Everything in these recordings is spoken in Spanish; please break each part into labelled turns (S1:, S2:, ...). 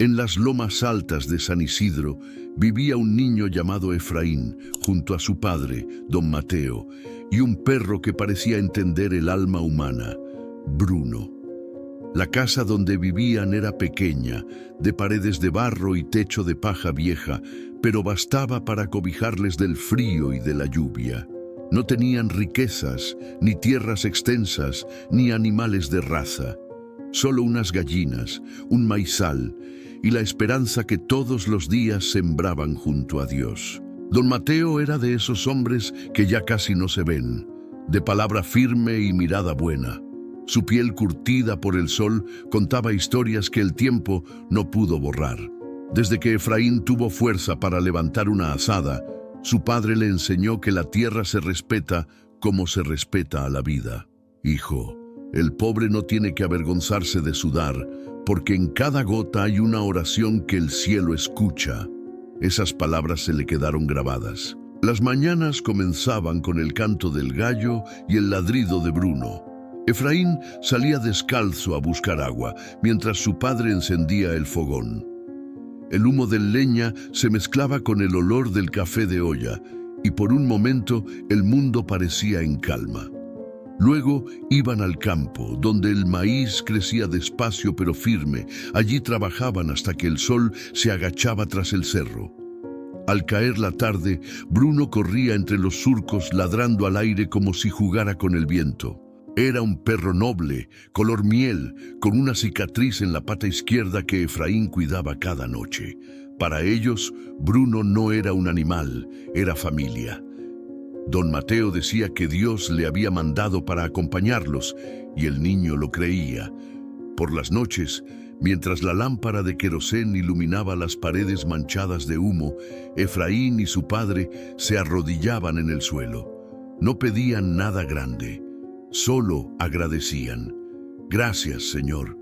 S1: En las lomas altas de San Isidro vivía un niño llamado Efraín, junto a su padre, don Mateo, y un perro que parecía entender el alma humana, Bruno. La casa donde vivían era pequeña, de paredes de barro y techo de paja vieja, pero bastaba para cobijarles del frío y de la lluvia. No tenían riquezas, ni tierras extensas, ni animales de raza. Solo unas gallinas, un maizal y la esperanza que todos los días sembraban junto a Dios. Don Mateo era de esos hombres que ya casi no se ven, de palabra firme y mirada buena. Su piel curtida por el sol contaba historias que el tiempo no pudo borrar. Desde que Efraín tuvo fuerza para levantar una azada, su padre le enseñó que la tierra se respeta como se respeta a la vida. Hijo, el pobre no tiene que avergonzarse de sudar, porque en cada gota hay una oración que el cielo escucha. Esas palabras se le quedaron grabadas. Las mañanas comenzaban con el canto del gallo y el ladrido de Bruno. Efraín salía descalzo a buscar agua, mientras su padre encendía el fogón. El humo de leña se mezclaba con el olor del café de olla, y por un momento el mundo parecía en calma. Luego iban al campo, donde el maíz crecía despacio pero firme. Allí trabajaban hasta que el sol se agachaba tras el cerro. Al caer la tarde, Bruno corría entre los surcos ladrando al aire como si jugara con el viento. Era un perro noble, color miel, con una cicatriz en la pata izquierda que Efraín cuidaba cada noche. Para ellos, Bruno no era un animal, era familia. Don Mateo decía que Dios le había mandado para acompañarlos, y el niño lo creía. Por las noches, mientras la lámpara de querosén iluminaba las paredes manchadas de humo, Efraín y su padre se arrodillaban en el suelo. No pedían nada grande, solo agradecían. Gracias, Señor,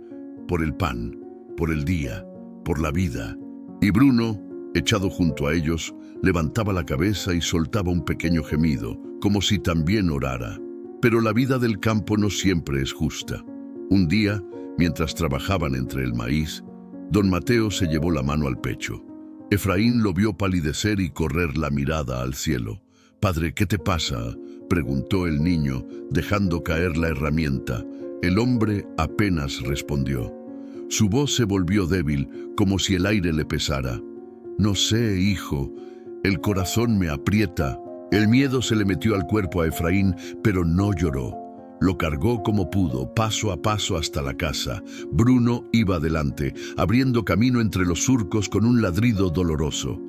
S1: por el pan, por el día, por la vida. Y Bruno, echado junto a ellos, levantaba la cabeza y soltaba un pequeño gemido, como si también orara. Pero la vida del campo no siempre es justa. Un día, mientras trabajaban entre el maíz, don Mateo se llevó la mano al pecho. Efraín lo vio palidecer y correr la mirada al cielo. «Padre, ¿qué te pasa?», preguntó el niño, dejando caer la herramienta. El hombre apenas respondió. Su voz se volvió débil, como si el aire le pesara. «No sé, hijo, el corazón me aprieta». El miedo se le metió al cuerpo a Efraín, pero no lloró. Lo cargó como pudo, paso a paso hasta la casa. Bruno iba adelante, abriendo camino entre los surcos con un ladrido doloroso.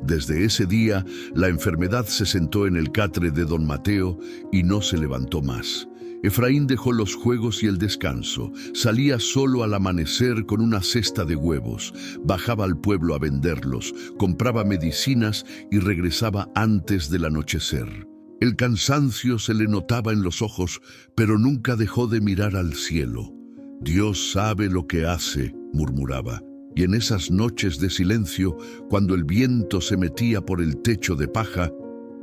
S1: Desde ese día, la enfermedad se sentó en el catre de don Mateo y no se levantó más. Efraín dejó los juegos y el descanso. Salía solo al amanecer con una cesta de huevos. Bajaba al pueblo a venderlos, compraba medicinas y regresaba antes del anochecer. El cansancio se le notaba en los ojos, pero nunca dejó de mirar al cielo. «Dios sabe lo que hace», murmuraba. Y en esas noches de silencio, cuando el viento se metía por el techo de paja,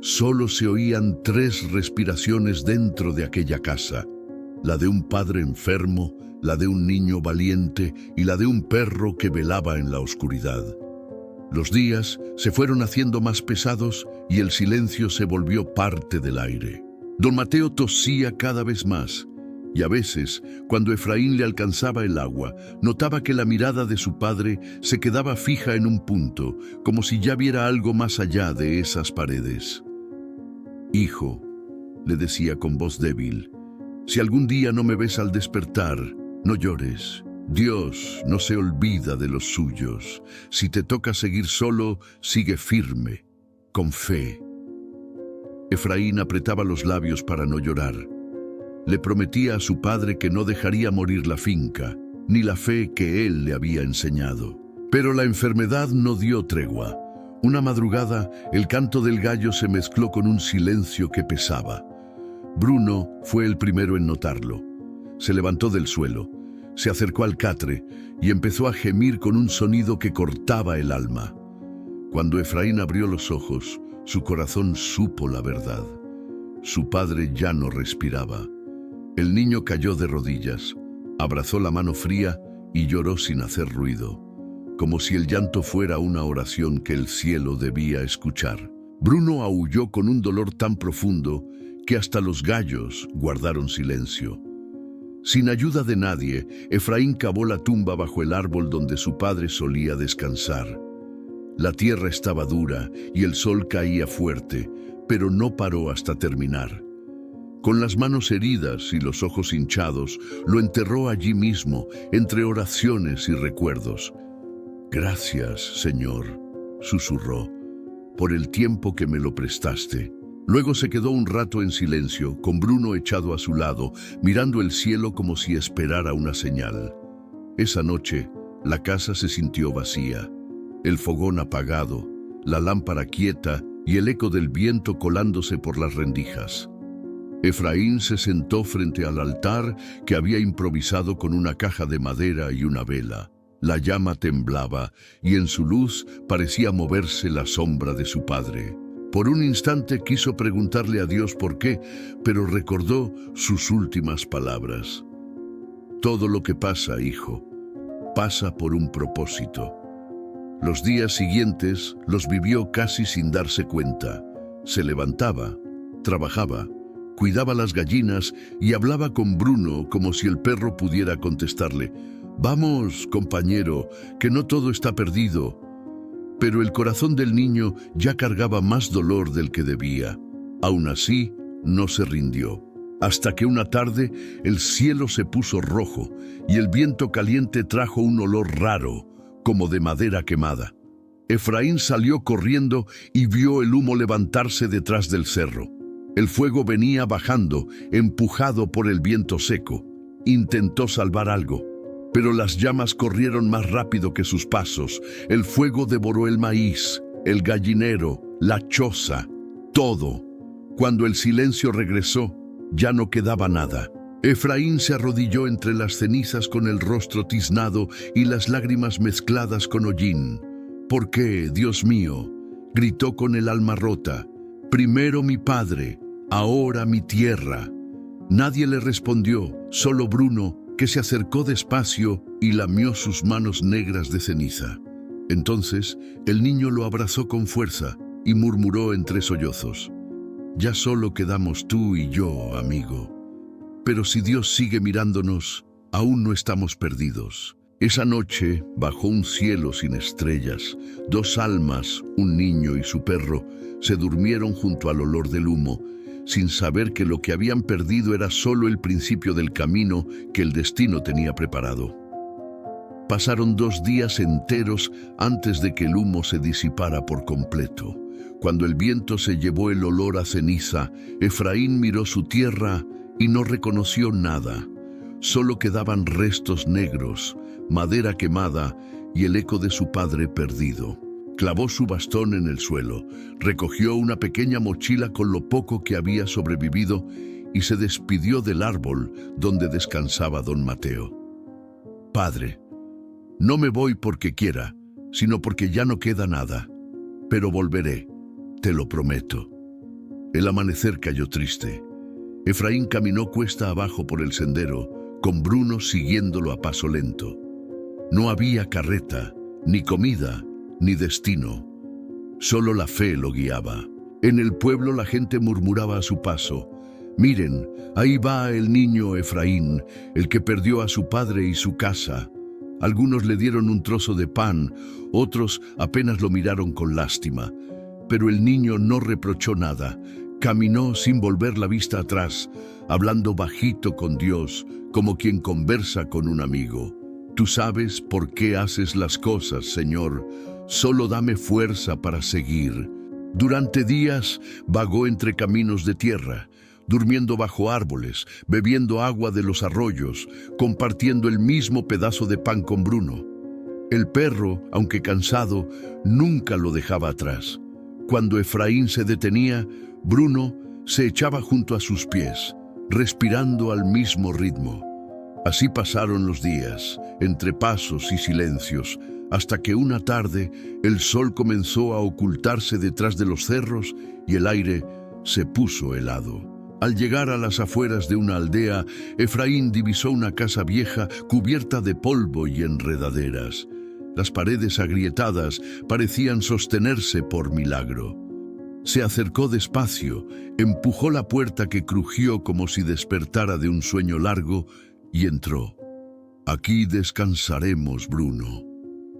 S1: solo se oían 3 respiraciones dentro de aquella casa: la de un padre enfermo, la de un niño valiente y la de un perro que velaba en la oscuridad. Los días se fueron haciendo más pesados y el silencio se volvió parte del aire. Don Mateo tosía cada vez más, y a veces, cuando Efraín le alcanzaba el agua, notaba que la mirada de su padre se quedaba fija en un punto, como si ya viera algo más allá de esas paredes. «Hijo», le decía con voz débil, «si algún día no me ves al despertar, no llores. Dios no se olvida de los suyos. Si te toca seguir solo, sigue firme, con fe». Efraín apretaba los labios para no llorar. Le prometía a su padre que no dejaría morir la finca, ni la fe que él le había enseñado. Pero la enfermedad no dio tregua. Una madrugada, el canto del gallo se mezcló con un silencio que pesaba. Bruno fue el primero en notarlo. Se levantó del suelo, se acercó al catre y empezó a gemir con un sonido que cortaba el alma. Cuando Efraín abrió los ojos, su corazón supo la verdad. Su padre ya no respiraba. El niño cayó de rodillas, abrazó la mano fría y lloró sin hacer ruido. como si el llanto fuera una oración que el cielo debía escuchar. Bruno aulló con un dolor tan profundo que hasta los gallos guardaron silencio. Sin ayuda de nadie, Efraín cavó la tumba bajo el árbol donde su padre solía descansar. La tierra estaba dura y el sol caía fuerte, pero no paró hasta terminar. Con las manos heridas y los ojos hinchados, lo enterró allí mismo, entre oraciones y recuerdos. «Gracias, Señor», susurró, «por el tiempo que me lo prestaste». Luego se quedó un rato en silencio, con Bruno echado a su lado, mirando el cielo como si esperara una señal. Esa noche, la casa se sintió vacía. El fogón apagado, la lámpara quieta y el eco del viento colándose por las rendijas. Efraín se sentó frente al altar que había improvisado con una caja de madera y una vela. La llama temblaba y en su luz parecía moverse la sombra de su padre. Por un instante quiso preguntarle a Dios por qué, pero recordó sus últimas palabras. «Todo lo que pasa, hijo, pasa por un propósito». Los días siguientes los vivió casi sin darse cuenta. Se levantaba, trabajaba, cuidaba las gallinas y hablaba con Bruno como si el perro pudiera contestarle: «Vamos, compañero, que no todo está perdido». Pero el corazón del niño ya cargaba más dolor del que debía. Aún así, no se rindió. Hasta que una tarde el cielo se puso rojo y el viento caliente trajo un olor raro, como de madera quemada. Efraín salió corriendo y vio el humo levantarse detrás del cerro. El fuego venía bajando, empujado por el viento seco. Intentó salvar algo, pero las llamas corrieron más rápido que sus pasos. El fuego devoró el maíz, el gallinero, la choza, todo. Cuando el silencio regresó, ya no quedaba nada. Efraín se arrodilló entre las cenizas con el rostro tiznado y las lágrimas mezcladas con hollín. «¿Por qué, Dios mío?», gritó con el alma rota. «Primero mi padre, ahora mi tierra». Nadie le respondió, solo Bruno, que se acercó despacio y lamió sus manos negras de ceniza. Entonces el niño lo abrazó con fuerza y murmuró entre sollozos: «Ya solo quedamos tú y yo, amigo. Pero si Dios sigue mirándonos, aún no estamos perdidos». Esa noche, bajo un cielo sin estrellas, dos almas, un niño y su perro, se durmieron junto al olor del humo, sin saber que lo que habían perdido era solo el principio del camino que el destino tenía preparado. Pasaron 2 días enteros antes de que el humo se disipara por completo. Cuando el viento se llevó el olor a ceniza, Efraín miró su tierra y no reconoció nada. Solo quedaban restos negros, madera quemada y el eco de su padre perdido. Clavó su bastón en el suelo, recogió una pequeña mochila con lo poco que había sobrevivido y se despidió del árbol donde descansaba don Mateo. «Padre, no me voy porque quiera, sino porque ya no queda nada, pero volveré, te lo prometo». El amanecer cayó triste. Efraín caminó cuesta abajo por el sendero, con Bruno siguiéndolo a paso lento. No había carreta, ni comida, ni destino. Solo la fe lo guiaba. En el pueblo la gente murmuraba a su paso: «Miren, ahí va el niño Efraín, el que perdió a su padre y su casa». Algunos le dieron un trozo de pan, otros apenas lo miraron con lástima. Pero el niño no reprochó nada. Caminó sin volver la vista atrás, hablando bajito con Dios, como quien conversa con un amigo. «Tú sabes por qué haces las cosas, Señor. Solo dame fuerza para seguir». Durante días vagó entre caminos de tierra, durmiendo bajo árboles, bebiendo agua de los arroyos, compartiendo el mismo pedazo de pan con Bruno. El perro, aunque cansado, nunca lo dejaba atrás. Cuando Efraín se detenía, Bruno se echaba junto a sus pies, respirando al mismo ritmo. Así pasaron los días, entre pasos y silencios, hasta que una tarde el sol comenzó a ocultarse detrás de los cerros y el aire se puso helado. Al llegar a las afueras de una aldea, Efraín divisó una casa vieja cubierta de polvo y enredaderas. Las paredes agrietadas parecían sostenerse por milagro. Se acercó despacio, empujó la puerta que crujió como si despertara de un sueño largo y entró. «Aquí descansaremos, Bruno»,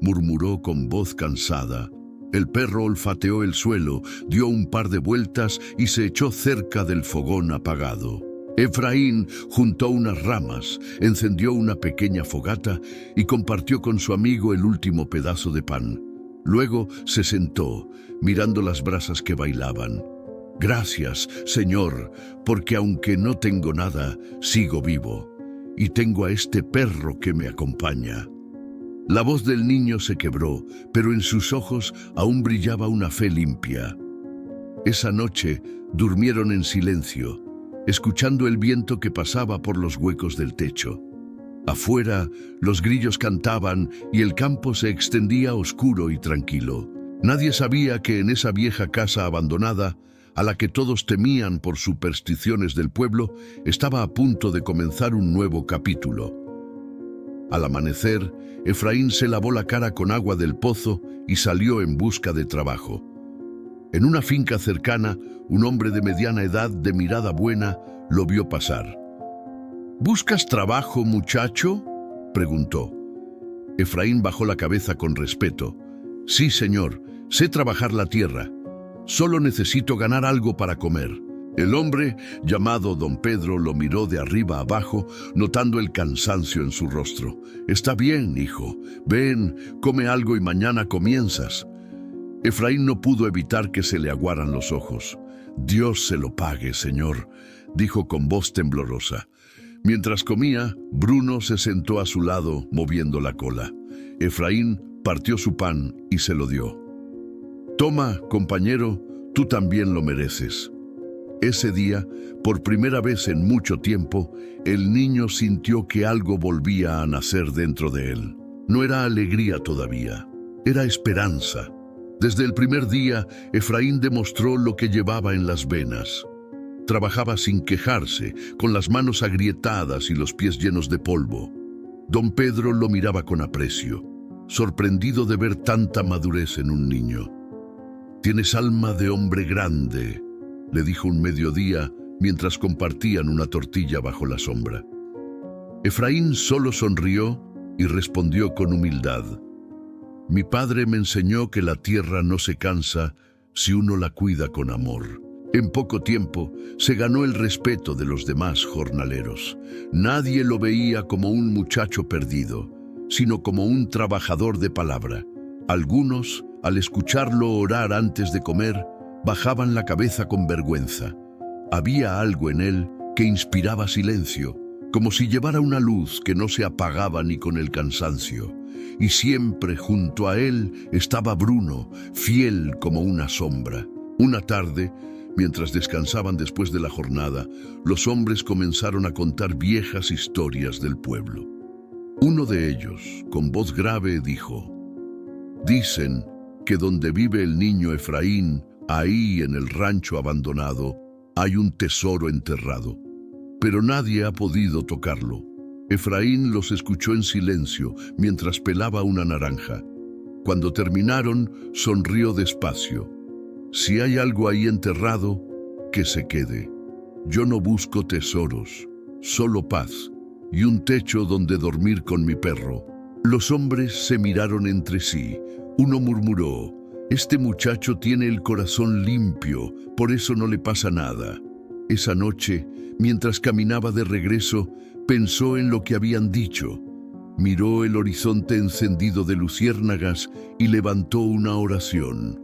S1: murmuró con voz cansada. El perro olfateó el suelo, dio un par de vueltas y se echó cerca del fogón apagado. Efraín juntó unas ramas, encendió una pequeña fogata y compartió con su amigo el último pedazo de pan. Luego se sentó, mirando las brasas que bailaban. «Gracias, Señor, porque aunque no tengo nada, sigo vivo, y tengo a este perro que me acompaña». La voz del niño se quebró, pero en sus ojos aún brillaba una fe limpia. Esa noche durmieron en silencio, escuchando el viento que pasaba por los huecos del techo. Afuera, los grillos cantaban y el campo se extendía oscuro y tranquilo. Nadie sabía que en esa vieja casa abandonada, a la que todos temían por supersticiones del pueblo, estaba a punto de comenzar un nuevo capítulo. Al amanecer, Efraín se lavó la cara con agua del pozo y salió en busca de trabajo. En una finca cercana, un hombre de mediana edad, de mirada buena, lo vio pasar. «¿Buscas trabajo, muchacho?», preguntó. Efraín bajó la cabeza con respeto. «Sí, señor, sé trabajar la tierra. Solo necesito ganar algo para comer». El hombre, llamado don Pedro, lo miró de arriba abajo, notando el cansancio en su rostro. «Está bien, hijo. Ven, come algo y mañana comienzas». Efraín no pudo evitar que se le aguaran los ojos. «Dios se lo pague, señor», dijo con voz temblorosa. Mientras comía, Bruno se sentó a su lado, moviendo la cola. Efraín partió su pan y se lo dio. «Toma, compañero, tú también lo mereces». Ese día, por primera vez en mucho tiempo, el niño sintió que algo volvía a nacer dentro de él. No era alegría todavía, era esperanza. Desde el primer día, Efraín demostró lo que llevaba en las venas. Trabajaba sin quejarse, con las manos agrietadas y los pies llenos de polvo. Don Pedro lo miraba con aprecio, sorprendido de ver tanta madurez en un niño. «Tienes alma de hombre grande», le dijo un mediodía mientras compartían una tortilla bajo la sombra. Efraín solo sonrió y respondió con humildad: «Mi padre me enseñó que la tierra no se cansa si uno la cuida con amor». En poco tiempo se ganó el respeto de los demás jornaleros. Nadie lo veía como un muchacho perdido, sino como un trabajador de palabra. Algunos, al escucharlo orar antes de comer, bajaban la cabeza con vergüenza. Había algo en él que inspiraba silencio, como si llevara una luz que no se apagaba ni con el cansancio. Y siempre junto a él estaba Bruno, fiel como una sombra. Una tarde, mientras descansaban después de la jornada, los hombres comenzaron a contar viejas historias del pueblo. Uno de ellos, con voz grave, dijo: «Dicen que donde vive el niño Efraín, ahí en el rancho abandonado, hay un tesoro enterrado, pero nadie ha podido tocarlo». Efraín los escuchó en silencio mientras pelaba una naranja. Cuando terminaron, sonrió despacio. «Si hay algo ahí enterrado, que se quede. Yo no busco tesoros, solo paz y un techo donde dormir con mi perro». Los hombres se miraron entre sí. Uno murmuró: «Este muchacho tiene el corazón limpio, por eso no le pasa nada». Esa noche, mientras caminaba de regreso, pensó en lo que habían dicho. Miró el horizonte encendido de luciérnagas y levantó una oración.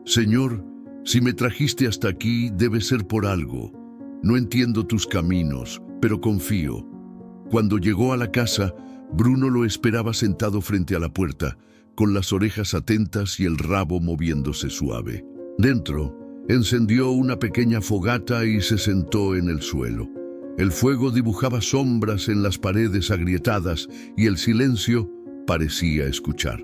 S1: «Señor, si me trajiste hasta aquí, debe ser por algo. No entiendo tus caminos, pero confío». Cuando llegó a la casa, Bruno lo esperaba sentado frente a la puerta, con las orejas atentas y el rabo moviéndose suave. Dentro, encendió una pequeña fogata y se sentó en el suelo. El fuego dibujaba sombras en las paredes agrietadas y el silencio parecía escuchar.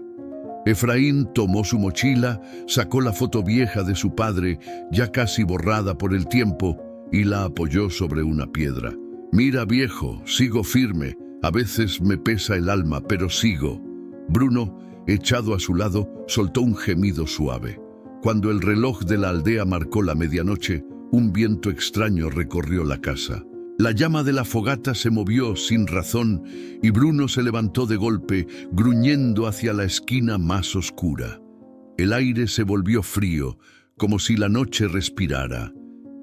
S1: Efraín tomó su mochila, sacó la foto vieja de su padre, ya casi borrada por el tiempo, y la apoyó sobre una piedra. «Mira, viejo, sigo firme. A veces me pesa el alma, pero sigo». Bruno echado a su lado, soltó un gemido suave. Cuando el reloj de la aldea marcó la medianoche, un viento extraño recorrió la casa. La llama de la fogata se movió sin razón y Bruno se levantó de golpe, gruñendo hacia la esquina más oscura. El aire se volvió frío, como si la noche respirara.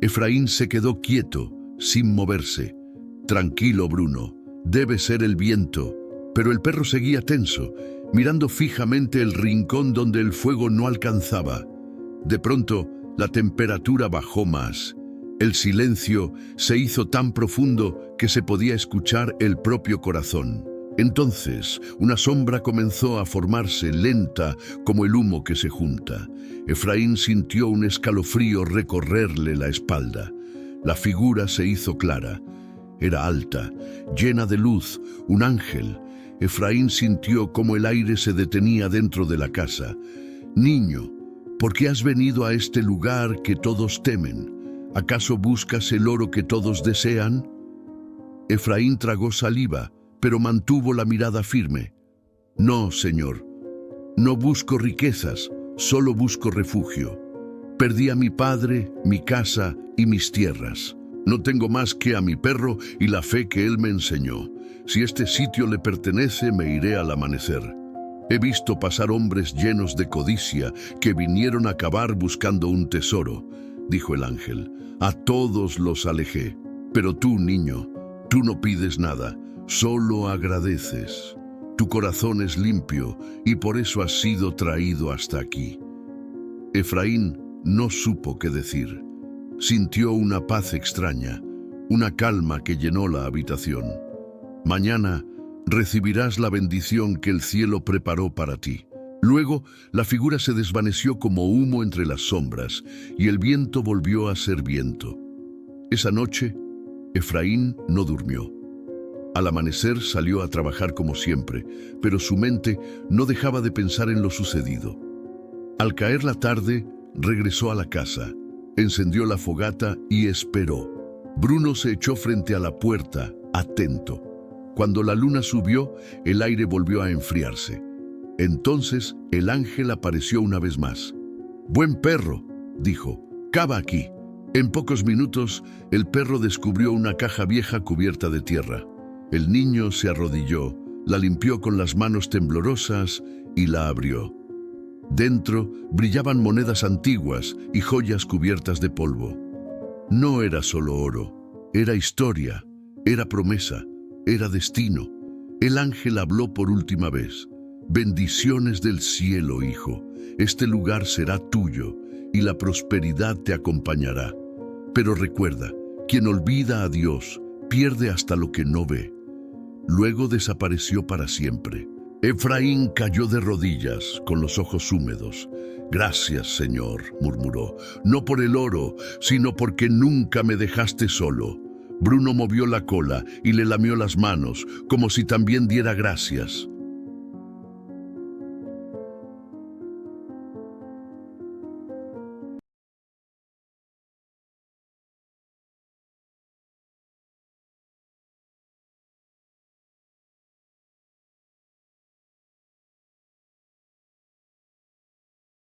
S1: Efraín se quedó quieto, sin moverse. Tranquilo, Bruno, debe ser el viento. Pero el perro seguía tenso, mirando fijamente el rincón donde el fuego no alcanzaba. De pronto, la temperatura bajó más. El silencio se hizo tan profundo que se podía escuchar el propio corazón. Entonces, una sombra comenzó a formarse lenta como el humo que se junta. Efraín sintió un escalofrío recorrerle la espalda. La figura se hizo clara. Era alta, llena de luz, un ángel. Efraín sintió cómo el aire se detenía dentro de la casa. «Niño, ¿por qué has venido a este lugar que todos temen? ¿Acaso buscas el oro que todos desean?» Efraín tragó saliva, pero mantuvo la mirada firme. «No, señor. No busco riquezas, solo busco refugio. Perdí a mi padre, mi casa y mis tierras. No tengo más que a mi perro y la fe que él me enseñó. Si este sitio le pertenece, me iré al amanecer. He visto pasar hombres llenos de codicia que vinieron a cavar buscando un tesoro», dijo el ángel. «A todos los alejé. Pero tú, niño, tú no pides nada, solo agradeces. Tu corazón es limpio y por eso has sido traído hasta aquí». Efraín no supo qué decir. Sintió una paz extraña, una calma que llenó la habitación. «Mañana recibirás la bendición que el cielo preparó para ti». Luego, la figura se desvaneció como humo entre las sombras y el viento volvió a ser viento. Esa noche, Efraín no durmió. Al amanecer salió a trabajar como siempre, pero su mente no dejaba de pensar en lo sucedido. Al caer la tarde, regresó a la casa, encendió la fogata y esperó. Bruno se echó frente a la puerta, atento. Cuando la luna subió, el aire volvió a enfriarse. Entonces el ángel apareció una vez más. «Buen perro», dijo, «cava aquí». En pocos minutos, el perro descubrió una caja vieja cubierta de tierra. El niño se arrodilló, la limpió con las manos temblorosas y la abrió. Dentro brillaban monedas antiguas y joyas cubiertas de polvo. No era solo oro, era historia, era promesa, era destino. El ángel habló por última vez. «Bendiciones del cielo, hijo. Este lugar será tuyo y la prosperidad te acompañará. Pero recuerda, quien olvida a Dios pierde hasta lo que no ve». Luego desapareció para siempre. Efraín cayó de rodillas, con los ojos húmedos. «Gracias, Señor», murmuró, «no por el oro, sino porque nunca me dejaste solo». Bruno movió la cola y le lamió las manos, como si también diera gracias.